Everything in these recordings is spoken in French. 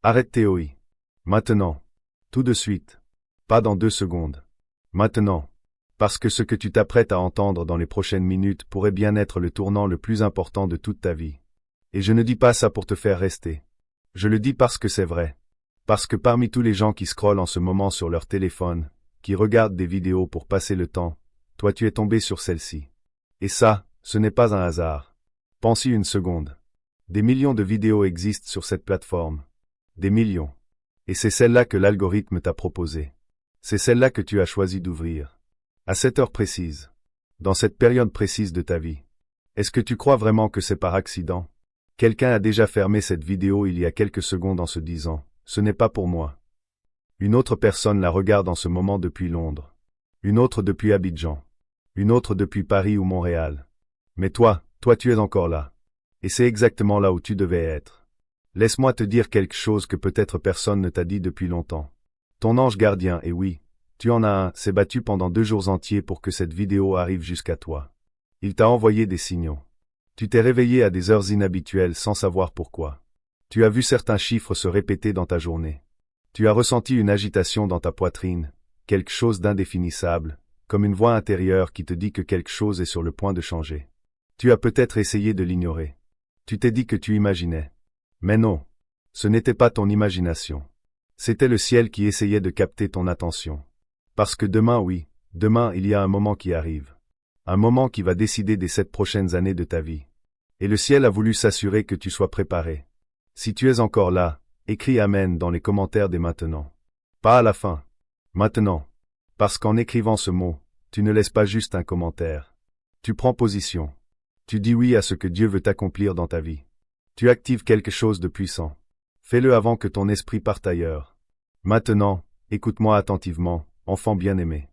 Arrête Théoï. Maintenant. Tout de suite. Pas dans 2 secondes. Maintenant. Parce que ce que tu t'apprêtes à entendre dans les prochaines minutes pourrait bien être le tournant le plus important de toute ta vie. Et je ne dis pas ça pour te faire rester. Je le dis parce que c'est vrai. Parce que parmi tous les gens qui scrollent en ce moment sur leur téléphone, qui regardent des vidéos pour passer le temps, toi tu es tombé sur celle-ci. Et ça, ce n'est pas un hasard. Pense-y une seconde. Des millions de vidéos existent sur cette plateforme. Des millions. Et c'est celle-là que l'algorithme t'a proposée. C'est celle-là que tu as choisi d'ouvrir. À cette heure précise. Dans cette période précise de ta vie. Est-ce que tu crois vraiment que c'est par accident? Quelqu'un a déjà fermé cette vidéo il y a quelques secondes en se disant « Ce n'est pas pour moi ». Une autre personne la regarde en ce moment depuis Londres. Une autre depuis Abidjan. Une autre depuis Paris ou Montréal. Mais toi tu es encore là. Et c'est exactement là où tu devais être. Laisse-moi te dire quelque chose que peut-être personne ne t'a dit depuis longtemps. Ton ange gardien, et oui, tu en as un, s'est battu pendant 2 jours entiers pour que cette vidéo arrive jusqu'à toi. Il t'a envoyé des signaux. Tu t'es réveillé à des heures inhabituelles sans savoir pourquoi. Tu as vu certains chiffres se répéter dans ta journée. Tu as ressenti une agitation dans ta poitrine, quelque chose d'indéfinissable, comme une voix intérieure qui te dit que quelque chose est sur le point de changer. Tu as peut-être essayé de l'ignorer. Tu t'es dit que tu imaginais. Mais non. Ce n'était pas ton imagination. C'était le ciel qui essayait de capter ton attention. Parce que demain, oui, demain il y a un moment qui arrive. Un moment qui va décider des 7 prochaines années de ta vie. Et le ciel a voulu s'assurer que tu sois préparé. Si tu es encore là, écris Amen dans les commentaires dès maintenant. Pas à la fin. Maintenant. Parce qu'en écrivant ce mot, tu ne laisses pas juste un commentaire. Tu prends position. Tu dis oui à ce que Dieu veut accomplir dans ta vie. Tu actives quelque chose de puissant. Fais-le avant que ton esprit parte ailleurs. Maintenant, écoute-moi attentivement, enfant bien-aimé.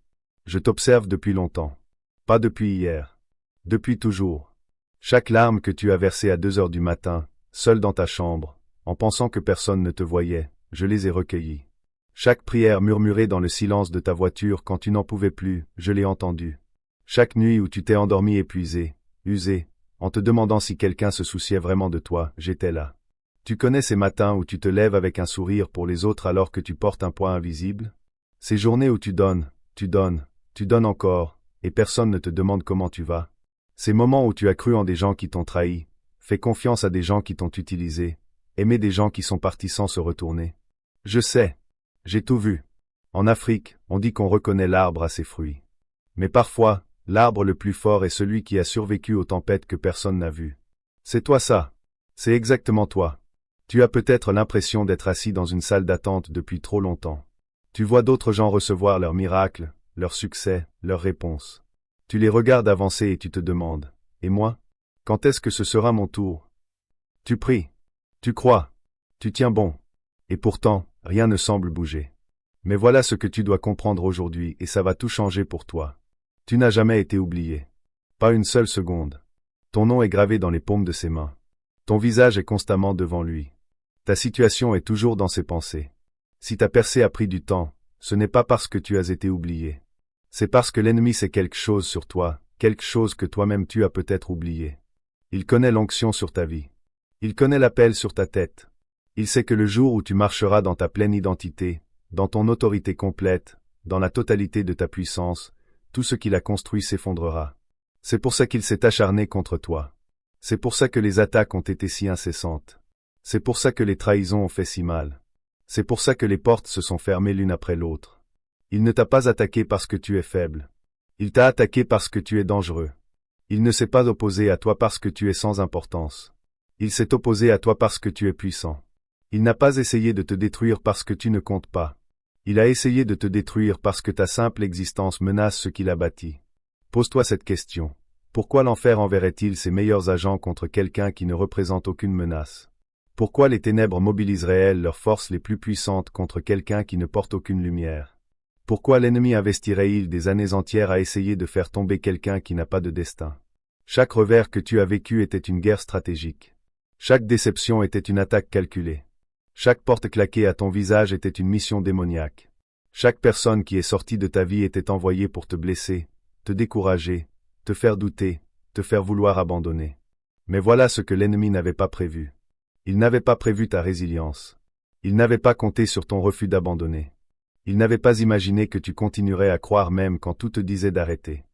Je t'observe depuis longtemps. Pas depuis hier. Depuis toujours. Chaque larme que tu as versée à 2 heures du matin, seul dans ta chambre, en pensant que personne ne te voyait, je les ai recueillies. Chaque prière murmurée dans le silence de ta voiture quand tu n'en pouvais plus, je l'ai entendue. Chaque nuit où tu t'es endormi épuisé, usé, en te demandant si quelqu'un se souciait vraiment de toi, j'étais là. Tu connais ces matins où tu te lèves avec un sourire pour les autres alors que tu portes un poids invisible? Ces journées où tu donnes encore, et personne ne te demande comment tu vas? Ces moments où tu as cru en des gens qui t'ont trahi, fait confiance à des gens qui t'ont utilisé, aimé des gens qui sont partis sans se retourner? Je sais. J'ai tout vu. En Afrique, on dit qu'on reconnaît l'arbre à ses fruits. Mais parfois, l'arbre le plus fort est celui qui a survécu aux tempêtes que personne n'a vues. C'est toi ça. C'est exactement toi. Tu as peut-être l'impression d'être assis dans une salle d'attente depuis trop longtemps. Tu vois d'autres gens recevoir leurs miracles, leurs succès, leurs réponses. Tu les regardes avancer et tu te demandes, et moi? Quand est-ce que ce sera mon tour? Tu pries. Tu crois. Tu tiens bon. Et pourtant, rien ne semble bouger. Mais voilà ce que tu dois comprendre aujourd'hui et ça va tout changer pour toi. Tu n'as jamais été oublié. Pas une seule seconde. Ton nom est gravé dans les paumes de ses mains. Ton visage est constamment devant lui. Ta situation est toujours dans ses pensées. Si ta percée a pris du temps, ce n'est pas parce que tu as été oublié. C'est parce que l'ennemi sait quelque chose sur toi, quelque chose que toi-même tu as peut-être oublié. Il connaît l'onction sur ta vie. Il connaît l'appel sur ta tête. Il sait que le jour où tu marcheras dans ta pleine identité, dans ton autorité complète, dans la totalité de ta puissance, tout ce qu'il a construit s'effondrera. C'est pour ça qu'il s'est acharné contre toi. C'est pour ça que les attaques ont été si incessantes. C'est pour ça que les trahisons ont fait si mal. C'est pour ça que les portes se sont fermées l'une après l'autre. Il ne t'a pas attaqué parce que tu es faible. Il t'a attaqué parce que tu es dangereux. Il ne s'est pas opposé à toi parce que tu es sans importance. Il s'est opposé à toi parce que tu es puissant. Il n'a pas essayé de te détruire parce que tu ne comptes pas. Il a essayé de te détruire parce que ta simple existence menace ce qu'il a bâti. Pose-toi cette question. Pourquoi l'enfer enverrait-il ses meilleurs agents contre quelqu'un qui ne représente aucune menace? Pourquoi les ténèbres mobiliseraient-elles leurs forces les plus puissantes contre quelqu'un qui ne porte aucune lumière? Pourquoi l'ennemi investirait-il des années entières à essayer de faire tomber quelqu'un qui n'a pas de destin? Chaque revers que tu as vécu était une guerre stratégique. Chaque déception était une attaque calculée. Chaque porte claquée à ton visage était une mission démoniaque. Chaque personne qui est sortie de ta vie était envoyée pour te blesser, te décourager, te faire douter, te faire vouloir abandonner. Mais voilà ce que l'ennemi n'avait pas prévu. Il n'avait pas prévu ta résilience. Ils n'avaient pas compté sur ton refus d'abandonner. Ils n'avaient pas imaginé que tu continuerais à croire même quand tout te disait d'arrêter.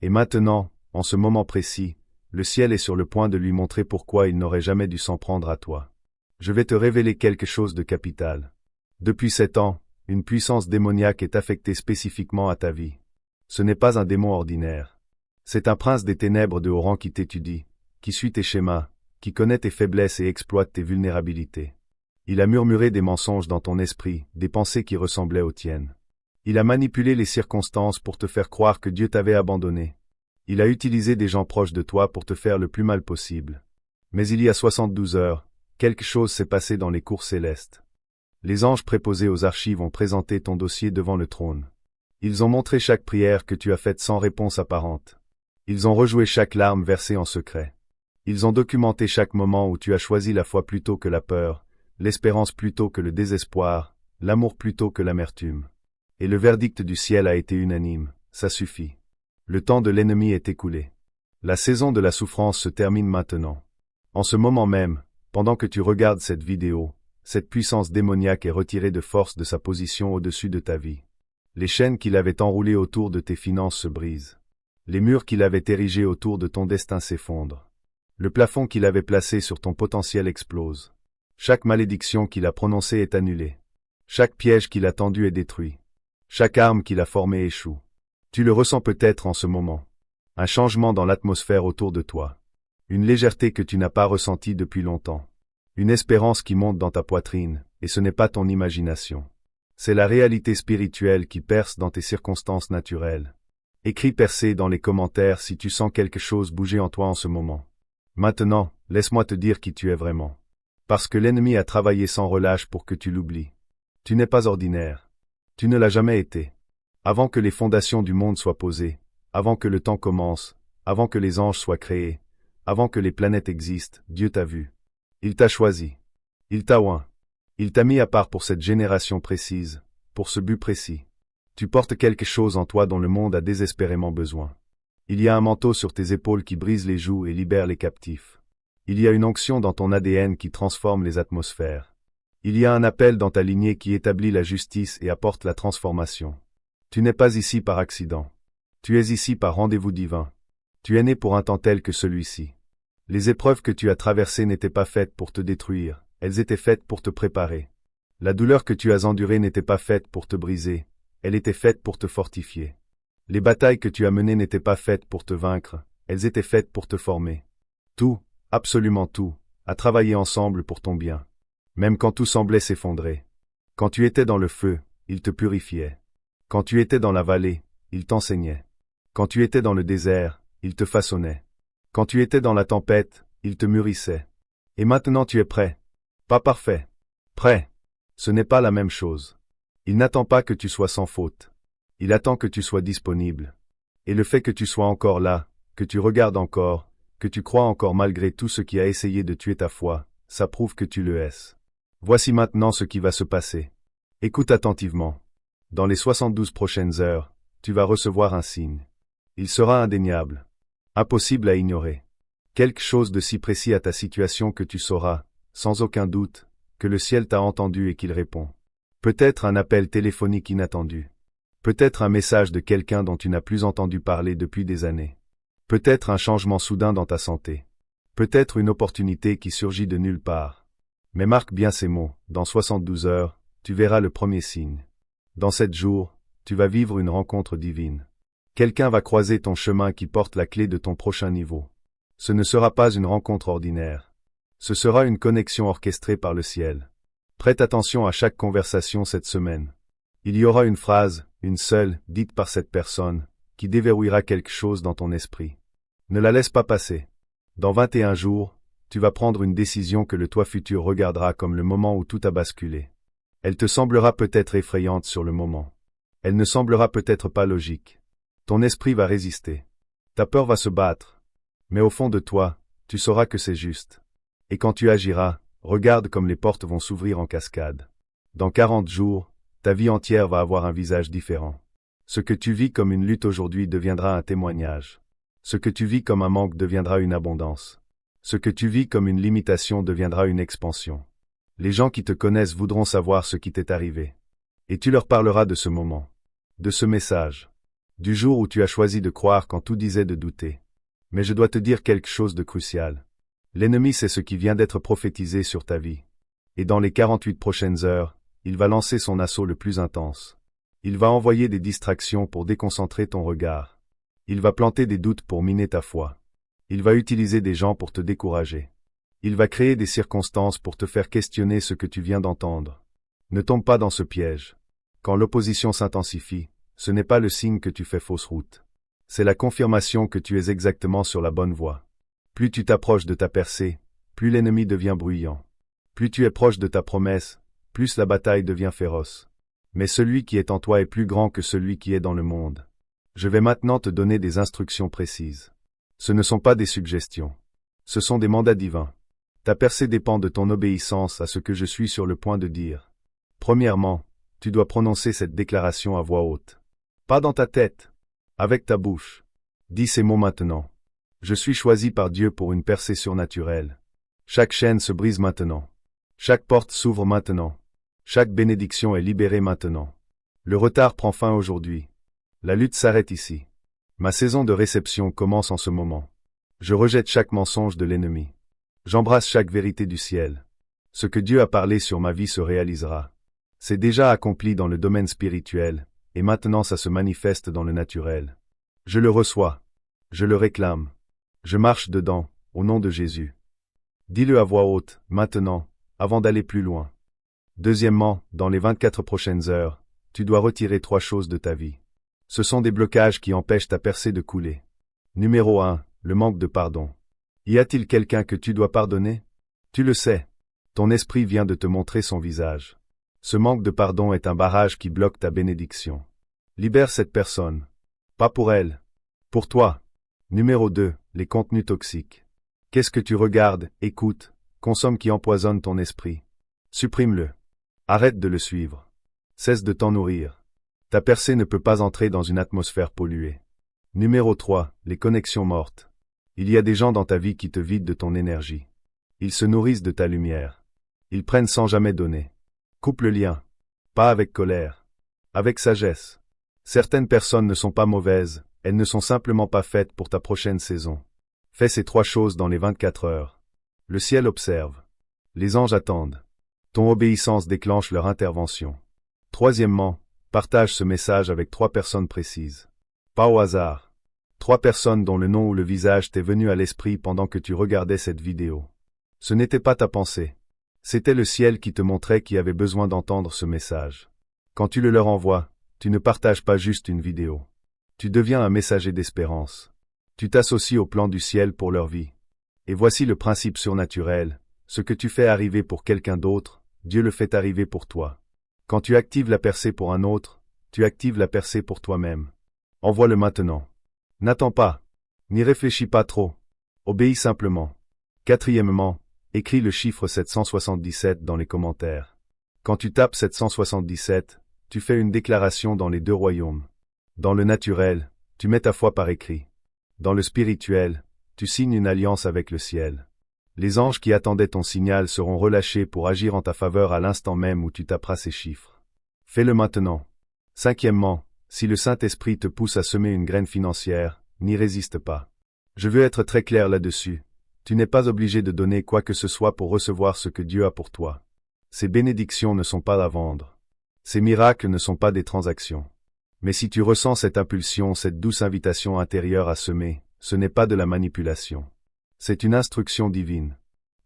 Et maintenant, en ce moment précis, le ciel est sur le point de lui montrer pourquoi il n'aurait jamais dû s'en prendre à toi. Je vais te révéler quelque chose de capital. Depuis 7 ans, une puissance démoniaque est affectée spécifiquement à ta vie. Ce n'est pas un démon ordinaire. C'est un prince des ténèbres de haut rang qui t'étudie, qui suit tes schémas, qui connaît tes faiblesses et exploite tes vulnérabilités. Il a murmuré des mensonges dans ton esprit, des pensées qui ressemblaient aux tiennes. Il a manipulé les circonstances pour te faire croire que Dieu t'avait abandonné. Il a utilisé des gens proches de toi pour te faire le plus mal possible. Mais il y a 72 heures, quelque chose s'est passé dans les cours célestes. Les anges préposés aux archives ont présenté ton dossier devant le trône. Ils ont montré chaque prière que tu as faite sans réponse apparente. Ils ont rejoué chaque larme versée en secret. Ils ont documenté chaque moment où tu as choisi la foi plutôt que la peur, l'espérance plutôt que le désespoir, l'amour plutôt que l'amertume. Et le verdict du ciel a été unanime, ça suffit. Le temps de l'ennemi est écoulé. La saison de la souffrance se termine maintenant. En ce moment même, pendant que tu regardes cette vidéo, cette puissance démoniaque est retirée de force de sa position au-dessus de ta vie. Les chaînes qu'il avait enroulées autour de tes finances se brisent. Les murs qu'il avait érigés autour de ton destin s'effondrent. Le plafond qu'il avait placé sur ton potentiel explose. Chaque malédiction qu'il a prononcée est annulée. Chaque piège qu'il a tendu est détruit. Chaque arme qu'il a formée échoue. Tu le ressens peut-être en ce moment. Un changement dans l'atmosphère autour de toi. Une légèreté que tu n'as pas ressentie depuis longtemps. Une espérance qui monte dans ta poitrine, et ce n'est pas ton imagination. C'est la réalité spirituelle qui perce dans tes circonstances naturelles. Écris percé dans les commentaires si tu sens quelque chose bouger en toi en ce moment. Maintenant, laisse-moi te dire qui tu es vraiment. Parce que l'ennemi a travaillé sans relâche pour que tu l'oublies. Tu n'es pas ordinaire. Tu ne l'as jamais été. Avant que les fondations du monde soient posées, avant que le temps commence, avant que les anges soient créés, avant que les planètes existent, Dieu t'a vu. Il t'a choisi. Il t'a oint. Il t'a mis à part pour cette génération précise, pour ce but précis. Tu portes quelque chose en toi dont le monde a désespérément besoin. Il y a un manteau sur tes épaules qui brise les joues et libère les captifs. Il y a une onction dans ton ADN qui transforme les atmosphères. Il y a un appel dans ta lignée qui établit la justice et apporte la transformation. Tu n'es pas ici par accident. Tu es ici par rendez-vous divin. Tu es né pour un temps tel que celui-ci. Les épreuves que tu as traversées n'étaient pas faites pour te détruire, elles étaient faites pour te préparer. La douleur que tu as endurée n'était pas faite pour te briser, elle était faite pour te fortifier. Les batailles que tu as menées n'étaient pas faites pour te vaincre, elles étaient faites pour te former. Tout, absolument tout, a travaillé ensemble pour ton bien. Même quand tout semblait s'effondrer. Quand tu étais dans le feu, il te purifiait. Quand tu étais dans la vallée, il t'enseignait. Quand tu étais dans le désert, il te façonnait. Quand tu étais dans la tempête, il te mûrissait. Et maintenant tu es prêt. Pas parfait. Prêt. Ce n'est pas la même chose. Il n'attend pas que tu sois sans faute. Il attend que tu sois disponible. Et le fait que tu sois encore là, que tu regardes encore, que tu crois encore malgré tout ce qui a essayé de tuer ta foi, ça prouve que tu le es. Voici maintenant ce qui va se passer. Écoute attentivement. Dans les 72 prochaines heures, tu vas recevoir un signe. Il sera indéniable. Impossible à ignorer. Quelque chose de si précis à ta situation que tu sauras, sans aucun doute, que le ciel t'a entendu et qu'il répond. Peut-être un appel téléphonique inattendu. Peut-être un message de quelqu'un dont tu n'as plus entendu parler depuis des années. Peut-être un changement soudain dans ta santé. Peut-être une opportunité qui surgit de nulle part. Mais marque bien ces mots, dans 72 heures, tu verras le premier signe. Dans 7 jours, tu vas vivre une rencontre divine. Quelqu'un va croiser ton chemin qui porte la clé de ton prochain niveau. Ce ne sera pas une rencontre ordinaire. Ce sera une connexion orchestrée par le ciel. Prête attention à chaque conversation cette semaine. Il y aura une phrase, une seule, dite par cette personne, qui déverrouillera quelque chose dans ton esprit. Ne la laisse pas passer. Dans 21 jours, tu vas prendre une décision que le toi futur regardera comme le moment où tout a basculé. Elle te semblera peut-être effrayante sur le moment. Elle ne semblera peut-être pas logique. Ton esprit va résister. Ta peur va se battre. Mais au fond de toi, tu sauras que c'est juste. Et quand tu agiras, regarde comme les portes vont s'ouvrir en cascade. Dans 40 jours, ta vie entière va avoir un visage différent. Ce que tu vis comme une lutte aujourd'hui deviendra un témoignage. Ce que tu vis comme un manque deviendra une abondance. Ce que tu vis comme une limitation deviendra une expansion. Les gens qui te connaissent voudront savoir ce qui t'est arrivé. Et tu leur parleras de ce moment, de ce message, du jour où tu as choisi de croire quand tout disait de douter. Mais je dois te dire quelque chose de crucial. L'ennemi sait ce qui vient d'être prophétisé sur ta vie. Et dans les 48 prochaines heures, il va lancer son assaut le plus intense. Il va envoyer des distractions pour déconcentrer ton regard. Il va planter des doutes pour miner ta foi. Il va utiliser des gens pour te décourager. Il va créer des circonstances pour te faire questionner ce que tu viens d'entendre. Ne tombe pas dans ce piège. Quand l'opposition s'intensifie, ce n'est pas le signe que tu fais fausse route. C'est la confirmation que tu es exactement sur la bonne voie. Plus tu t'approches de ta percée, plus l'ennemi devient bruyant. Plus tu es proche de ta promesse, plus la bataille devient féroce. Mais celui qui est en toi est plus grand que celui qui est dans le monde. Je vais maintenant te donner des instructions précises. Ce ne sont pas des suggestions. Ce sont des mandats divins. Ta percée dépend de ton obéissance à ce que je suis sur le point de dire. Premièrement, tu dois prononcer cette déclaration à voix haute. Pas dans ta tête, avec ta bouche. Dis ces mots maintenant. Je suis choisi par Dieu pour une percée surnaturelle. Chaque chaîne se brise maintenant. Chaque porte s'ouvre maintenant. Chaque bénédiction est libérée maintenant. Le retard prend fin aujourd'hui. La lutte s'arrête ici. Ma saison de réception commence en ce moment. Je rejette chaque mensonge de l'ennemi. J'embrasse chaque vérité du ciel. Ce que Dieu a parlé sur ma vie se réalisera. C'est déjà accompli dans le domaine spirituel, et maintenant ça se manifeste dans le naturel. Je le reçois. Je le réclame. Je marche dedans, au nom de Jésus. Dis-le à voix haute, maintenant, avant d'aller plus loin. Deuxièmement, dans les 24 prochaines heures, tu dois retirer 3 choses de ta vie. Ce sont des blocages qui empêchent ta percée de couler. Numéro 1, le manque de pardon. Y a-t-il quelqu'un que tu dois pardonner? Tu le sais. Ton esprit vient de te montrer son visage. Ce manque de pardon est un barrage qui bloque ta bénédiction. Libère cette personne. Pas pour elle. Pour toi. Numéro 2, les contenus toxiques. Qu'est-ce que tu regardes, écoutes, consommes qui empoisonne ton esprit? Supprime-le. Arrête de le suivre. Cesse de t'en nourrir. Ta percée ne peut pas entrer dans une atmosphère polluée. Numéro 3, les connexions mortes. Il y a des gens dans ta vie qui te vident de ton énergie. Ils se nourrissent de ta lumière. Ils prennent sans jamais donner. Coupe le lien. Pas avec colère. Avec sagesse. Certaines personnes ne sont pas mauvaises, elles ne sont simplement pas faites pour ta prochaine saison. Fais ces 3 choses dans les 24 heures. Le ciel observe. Les anges attendent. Ton obéissance déclenche leur intervention. Troisièmement, partage ce message avec 3 personnes précises. Pas au hasard. 3 personnes dont le nom ou le visage t'est venu à l'esprit pendant que tu regardais cette vidéo. Ce n'était pas ta pensée. C'était le ciel qui te montrait qui avait besoin d'entendre ce message. Quand tu le leur envoies, tu ne partages pas juste une vidéo. Tu deviens un messager d'espérance. Tu t'associes au plan du ciel pour leur vie. Et voici le principe surnaturel. Ce que tu fais arriver pour quelqu'un d'autre, Dieu le fait arriver pour toi. Quand tu actives la percée pour un autre, tu actives la percée pour toi-même. Envoie-le maintenant. N'attends pas. N'y réfléchis pas trop. Obéis simplement. Quatrièmement, écris le chiffre 777 dans les commentaires. Quand tu tapes 777, tu fais une déclaration dans les 2 royaumes. Dans le naturel, tu mets ta foi par écrit. Dans le spirituel, tu signes une alliance avec le ciel. Les anges qui attendaient ton signal seront relâchés pour agir en ta faveur à l'instant même où tu taperas ces chiffres. Fais-le maintenant. Cinquièmement, si le Saint-Esprit te pousse à semer une graine financière, n'y résiste pas. Je veux être très clair là-dessus. Tu n'es pas obligé de donner quoi que ce soit pour recevoir ce que Dieu a pour toi. Ces bénédictions ne sont pas à vendre. Ces miracles ne sont pas des transactions. Mais si tu ressens cette impulsion, cette douce invitation intérieure à semer, ce n'est pas de la manipulation. C'est une instruction divine.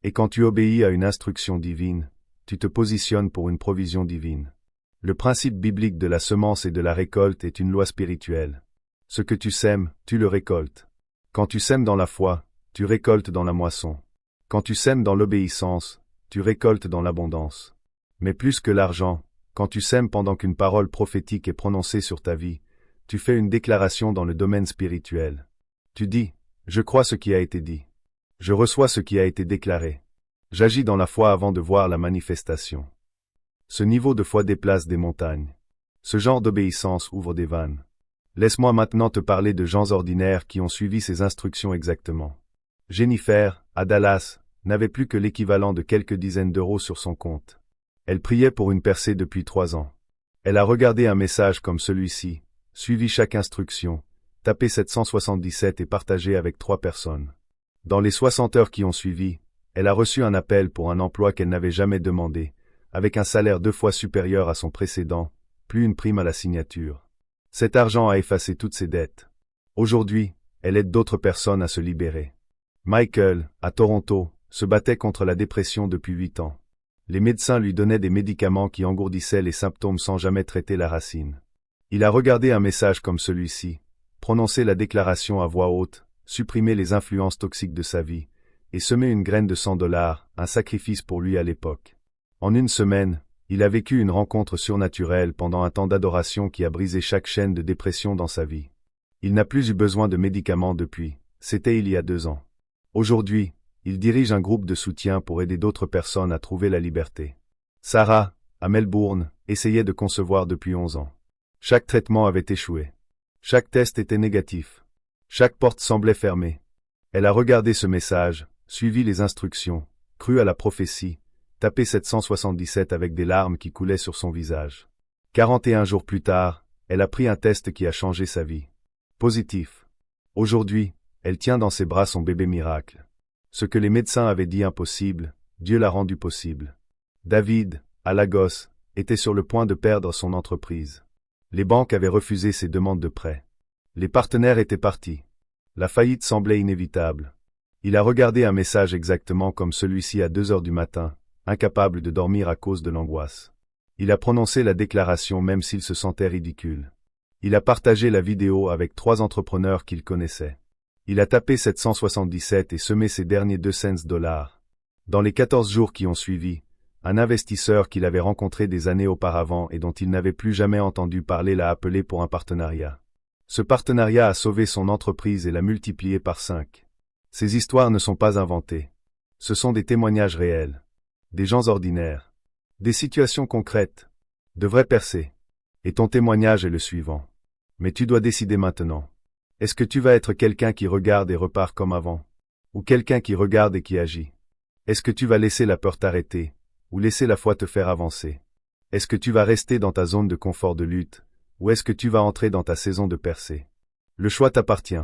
Et quand tu obéis à une instruction divine, tu te positionnes pour une provision divine. Le principe biblique de la semence et de la récolte est une loi spirituelle. Ce que tu sèmes, tu le récoltes. Quand tu sèmes dans la foi, tu récoltes dans la moisson. Quand tu sèmes dans l'obéissance, tu récoltes dans l'abondance. Mais plus que l'argent, quand tu sèmes pendant qu'une parole prophétique est prononcée sur ta vie, tu fais une déclaration dans le domaine spirituel. Tu dis, je crois ce qui a été dit. Je reçois ce qui a été déclaré. J'agis dans la foi avant de voir la manifestation. Ce niveau de foi déplace des montagnes. Ce genre d'obéissance ouvre des vannes. Laisse-moi maintenant te parler de gens ordinaires qui ont suivi ces instructions exactement. Jennifer, à Dallas, n'avait plus que l'équivalent de quelques dizaines d'euros sur son compte. Elle priait pour une percée depuis 3 ans. Elle a regardé un message comme celui-ci, suivi chaque instruction, tapé 777 et partagé avec 3 personnes. Dans les 60 heures qui ont suivi, elle a reçu un appel pour un emploi qu'elle n'avait jamais demandé, avec un salaire 2 fois supérieur à son précédent, plus une prime à la signature. Cet argent a effacé toutes ses dettes. Aujourd'hui, elle aide d'autres personnes à se libérer. Michael, à Toronto, se battait contre la dépression depuis 8 ans. Les médecins lui donnaient des médicaments qui engourdissaient les symptômes sans jamais traiter la racine. Il a regardé un message comme celui-ci, prononcé la déclaration à voix haute, supprimé les influences toxiques de sa vie, et semé une graine de $100, un sacrifice pour lui à l'époque. En une semaine, il a vécu une rencontre surnaturelle pendant un temps d'adoration qui a brisé chaque chaîne de dépression dans sa vie. Il n'a plus eu besoin de médicaments depuis, c'était il y a 2 ans. Aujourd'hui, il dirige un groupe de soutien pour aider d'autres personnes à trouver la liberté. Sarah, à Melbourne, essayait de concevoir depuis 11 ans. Chaque traitement avait échoué. Chaque test était négatif. Chaque porte semblait fermée. Elle a regardé ce message, suivi les instructions, cru à la prophétie, tapé 777 avec des larmes qui coulaient sur son visage. 41 jours plus tard, elle a pris un test qui a changé sa vie. Positif. Aujourd'hui, elle tient dans ses bras son bébé miracle. Ce que les médecins avaient dit impossible, Dieu l'a rendu possible. David, à Lagos, était sur le point de perdre son entreprise. Les banques avaient refusé ses demandes de prêt. Les partenaires étaient partis. La faillite semblait inévitable. Il a regardé un message exactement comme celui-ci à 2 heures du matin, incapable de dormir à cause de l'angoisse. Il a prononcé la déclaration même s'il se sentait ridicule. Il a partagé la vidéo avec 3 entrepreneurs qu'il connaissait. Il a tapé 777 et semé ses derniers 2 cents. Dans les 14 jours qui ont suivi, un investisseur qu'il avait rencontré des années auparavant et dont il n'avait plus jamais entendu parler l'a appelé pour un partenariat. Ce partenariat a sauvé son entreprise et l'a multiplié par 5. Ces histoires ne sont pas inventées. Ce sont des témoignages réels. Des gens ordinaires. Des situations concrètes. De vraies percées. Et ton témoignage est le suivant. Mais tu dois décider maintenant. Est-ce que tu vas être quelqu'un qui regarde et repart comme avant? Ou quelqu'un qui regarde et qui agit? Est-ce que tu vas laisser la peur t'arrêter? Ou laisser la foi te faire avancer? Est-ce que tu vas rester dans ta zone de confort de lutte? Ou est-ce que tu vas entrer dans ta saison de percée? Le choix t'appartient.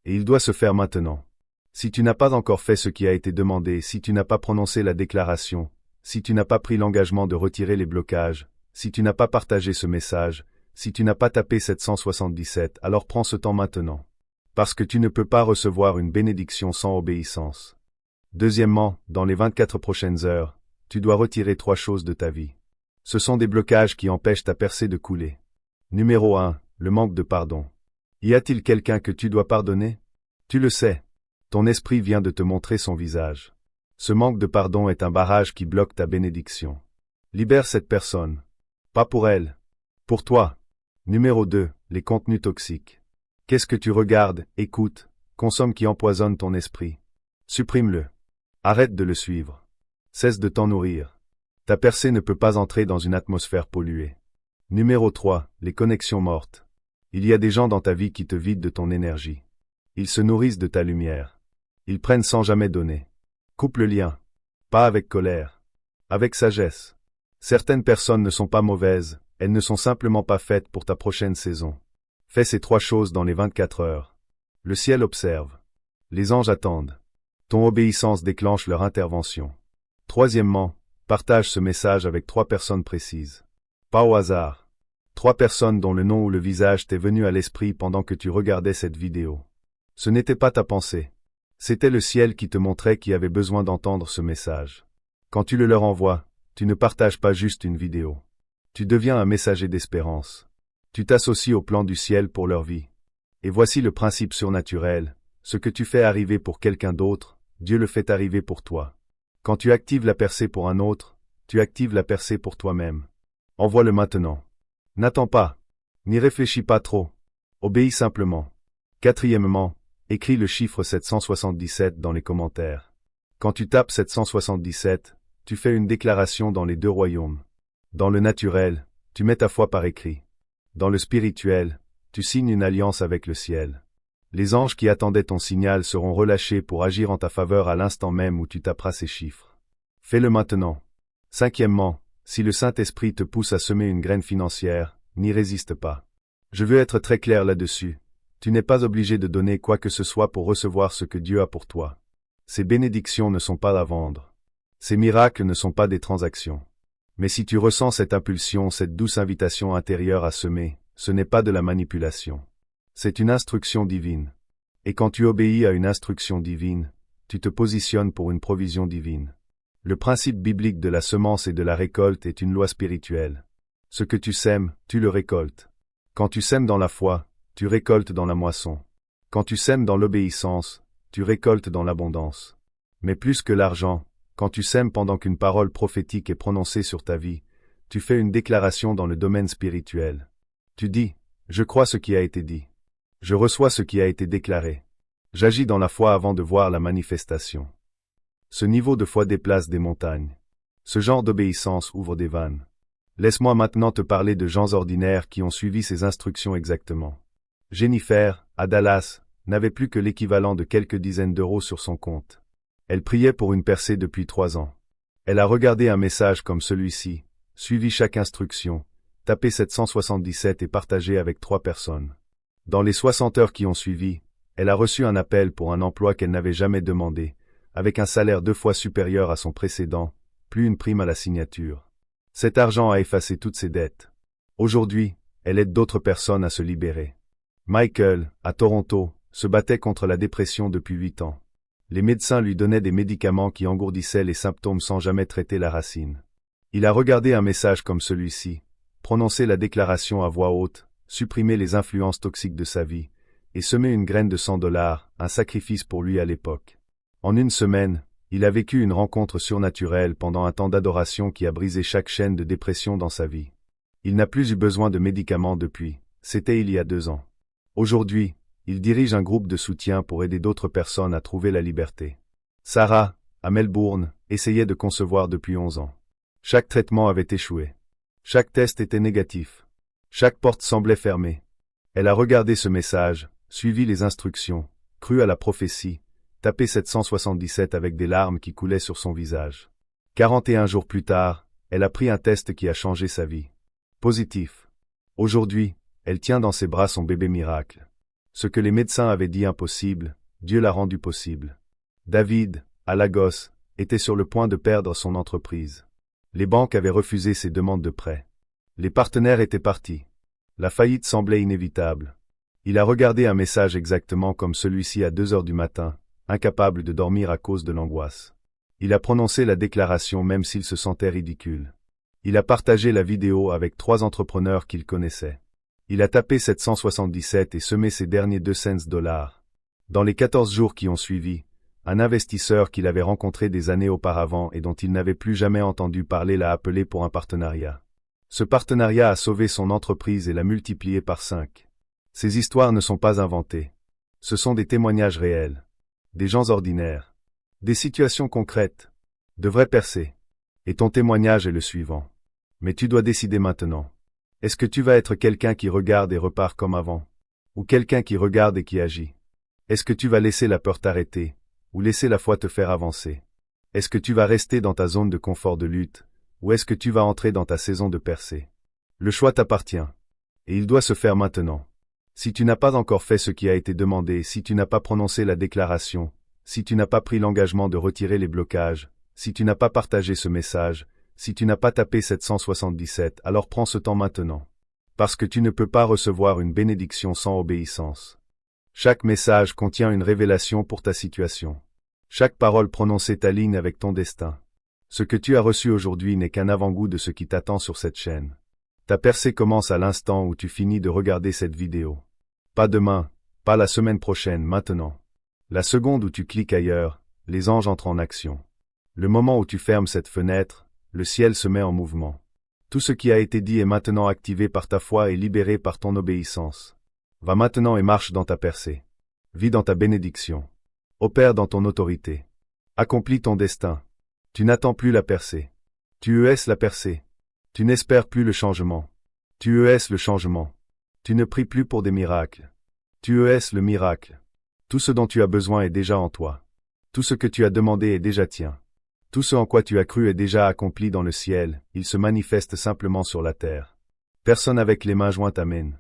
Et il doit se faire maintenant. Si tu n'as pas encore fait ce qui a été demandé, si tu n'as pas prononcé la déclaration, si tu n'as pas pris l'engagement de retirer les blocages, si tu n'as pas partagé ce message, si tu n'as pas tapé 777, alors prends ce temps maintenant. Parce que tu ne peux pas recevoir une bénédiction sans obéissance. Deuxièmement, dans les 24 prochaines heures, tu dois retirer 3 choses de ta vie. Ce sont des blocages qui empêchent ta percée de couler. Numéro 1, le manque de pardon. Y a-t-il quelqu'un que tu dois pardonner? Tu le sais. Ton esprit vient de te montrer son visage. Ce manque de pardon est un barrage qui bloque ta bénédiction. Libère cette personne. Pas pour elle. Pour toi. Numéro 2, les contenus toxiques. Qu'est-ce que tu regardes, écoutes, consommes qui empoisonne ton esprit? Supprime-le. Arrête de le suivre. Cesse de t'en nourrir. Ta percée ne peut pas entrer dans une atmosphère polluée. Numéro 3, les connexions mortes. Il y a des gens dans ta vie qui te vident de ton énergie. Ils se nourrissent de ta lumière. Ils prennent sans jamais donner. Coupe le lien. Pas avec colère. Avec sagesse. Certaines personnes ne sont pas mauvaises, elles ne sont simplement pas faites pour ta prochaine saison. Fais ces 3 choses dans les 24 heures. Le ciel observe. Les anges attendent. Ton obéissance déclenche leur intervention. Troisièmement, partage ce message avec 3 personnes précises. Pas au hasard. 3 personnes dont le nom ou le visage t'est venu à l'esprit pendant que tu regardais cette vidéo. Ce n'était pas ta pensée. C'était le ciel qui te montrait qui avait besoin d'entendre ce message. Quand tu le leur envoies, tu ne partages pas juste une vidéo. Tu deviens un messager d'espérance. Tu t'associes au plan du ciel pour leur vie. Et voici le principe surnaturel. Ce que tu fais arriver pour quelqu'un d'autre, Dieu le fait arriver pour toi. Quand tu actives la percée pour un autre, tu actives la percée pour toi-même. Envoie-le maintenant. N'attends pas. N'y réfléchis pas trop. Obéis simplement. Quatrièmement, écris le chiffre 777 dans les commentaires. Quand tu tapes 777, tu fais une déclaration dans les 2 royaumes. Dans le naturel, tu mets ta foi par écrit. Dans le spirituel, tu signes une alliance avec le ciel. Les anges qui attendaient ton signal seront relâchés pour agir en ta faveur à l'instant même où tu taperas ces chiffres. Fais-le maintenant. Cinquièmement, si le Saint-Esprit te pousse à semer une graine financière, n'y résiste pas. Je veux être très clair là-dessus. Tu n'es pas obligé de donner quoi que ce soit pour recevoir ce que Dieu a pour toi. Ces bénédictions ne sont pas à vendre. Ces miracles ne sont pas des transactions. Mais si tu ressens cette impulsion, cette douce invitation intérieure à semer, ce n'est pas de la manipulation. C'est une instruction divine. Et quand tu obéis à une instruction divine, tu te positionnes pour une provision divine. Le principe biblique de la semence et de la récolte est une loi spirituelle. Ce que tu sèmes, tu le récoltes. Quand tu sèmes dans la foi, tu récoltes dans la moisson. Quand tu sèmes dans l'obéissance, tu récoltes dans l'abondance. Mais plus que l'argent, quand tu sèmes pendant qu'une parole prophétique est prononcée sur ta vie, tu fais une déclaration dans le domaine spirituel. Tu dis, je crois ce qui a été dit. Je reçois ce qui a été déclaré. J'agis dans la foi avant de voir la manifestation. Ce niveau de foi déplace des montagnes. Ce genre d'obéissance ouvre des vannes. Laisse-moi maintenant te parler de gens ordinaires qui ont suivi ces instructions exactement. Jennifer, à Dallas, n'avait plus que l'équivalent de quelques dizaines d'euros sur son compte. Elle priait pour une percée depuis 3 ans. Elle a regardé un message comme celui-ci, suivi chaque instruction, tapé 777 et partagé avec 3 personnes. Dans les 60 heures qui ont suivi, elle a reçu un appel pour un emploi qu'elle n'avait jamais demandé, avec un salaire 2 fois supérieur à son précédent, plus une prime à la signature. Cet argent a effacé toutes ses dettes. Aujourd'hui, elle aide d'autres personnes à se libérer. Michael, à Toronto, se battait contre la dépression depuis 8 ans. Les médecins lui donnaient des médicaments qui engourdissaient les symptômes sans jamais traiter la racine. Il a regardé un message comme celui-ci, prononcé la déclaration à voix haute, supprimé les influences toxiques de sa vie, et semé une graine de $100, un sacrifice pour lui à l'époque. En une semaine, il a vécu une rencontre surnaturelle pendant un temps d'adoration qui a brisé chaque chaîne de dépression dans sa vie. Il n'a plus eu besoin de médicaments depuis, c'était il y a 2 ans. Aujourd'hui, il dirige un groupe de soutien pour aider d'autres personnes à trouver la liberté. Sarah, à Melbourne, essayait de concevoir depuis 11 ans. Chaque traitement avait échoué. Chaque test était négatif. Chaque porte semblait fermée. Elle a regardé ce message, suivi les instructions, cru à la prophétie, tapé 777 avec des larmes qui coulaient sur son visage. 41 jours plus tard, elle a pris un test qui a changé sa vie. Positif. Aujourd'hui, elle tient dans ses bras son bébé miracle. Ce que les médecins avaient dit impossible, Dieu l'a rendu possible. David, à Lagos, était sur le point de perdre son entreprise. Les banques avaient refusé ses demandes de prêt. Les partenaires étaient partis. La faillite semblait inévitable. Il a regardé un message exactement comme celui-ci à 2 heures du matin, incapable de dormir à cause de l'angoisse. Il a prononcé la déclaration même s'il se sentait ridicule. Il a partagé la vidéo avec 3 entrepreneurs qu'il connaissait. Il a tapé 777 et semé ses derniers 2 cents dollars. Dans les 14 jours qui ont suivi, un investisseur qu'il avait rencontré des années auparavant et dont il n'avait plus jamais entendu parler l'a appelé pour un partenariat. Ce partenariat a sauvé son entreprise et l'a multiplié par 5. Ces histoires ne sont pas inventées. Ce sont des témoignages réels. Des gens ordinaires. Des situations concrètes. De vraies percées. Et ton témoignage est le suivant. Mais tu dois décider maintenant. Est-ce que tu vas être quelqu'un qui regarde et repart comme avant? Ou quelqu'un qui regarde et qui agit? Est-ce que tu vas laisser la peur t'arrêter? Ou laisser la foi te faire avancer? Est-ce que tu vas rester dans ta zone de confort de lutte? Ou est-ce que tu vas entrer dans ta saison de percée? Le choix t'appartient. Et il doit se faire maintenant. Si tu n'as pas encore fait ce qui a été demandé, si tu n'as pas prononcé la déclaration, si tu n'as pas pris l'engagement de retirer les blocages, si tu n'as pas partagé ce message, si tu n'as pas tapé 777, alors prends ce temps maintenant. Parce que tu ne peux pas recevoir une bénédiction sans obéissance. Chaque message contient une révélation pour ta situation. Chaque parole prononcée t'aligne avec ton destin. Ce que tu as reçu aujourd'hui n'est qu'un avant-goût de ce qui t'attend sur cette chaîne. Ta percée commence à l'instant où tu finis de regarder cette vidéo. Pas demain, pas la semaine prochaine, maintenant. La seconde où tu cliques ailleurs, les anges entrent en action. Le moment où tu fermes cette fenêtre, le ciel se met en mouvement. Tout ce qui a été dit est maintenant activé par ta foi et libéré par ton obéissance. Va maintenant et marche dans ta percée. Vis dans ta bénédiction. Opère dans ton autorité. Accomplis ton destin. Tu n'attends plus la percée. Tu es la percée. Tu n'espères plus le changement. Tu es le changement. Tu ne pries plus pour des miracles. Tu es le miracle. Tout ce dont tu as besoin est déjà en toi. Tout ce que tu as demandé est déjà tien. Tout ce en quoi tu as cru est déjà accompli dans le ciel, il se manifeste simplement sur la terre. Personne avec les mains jointes, amen.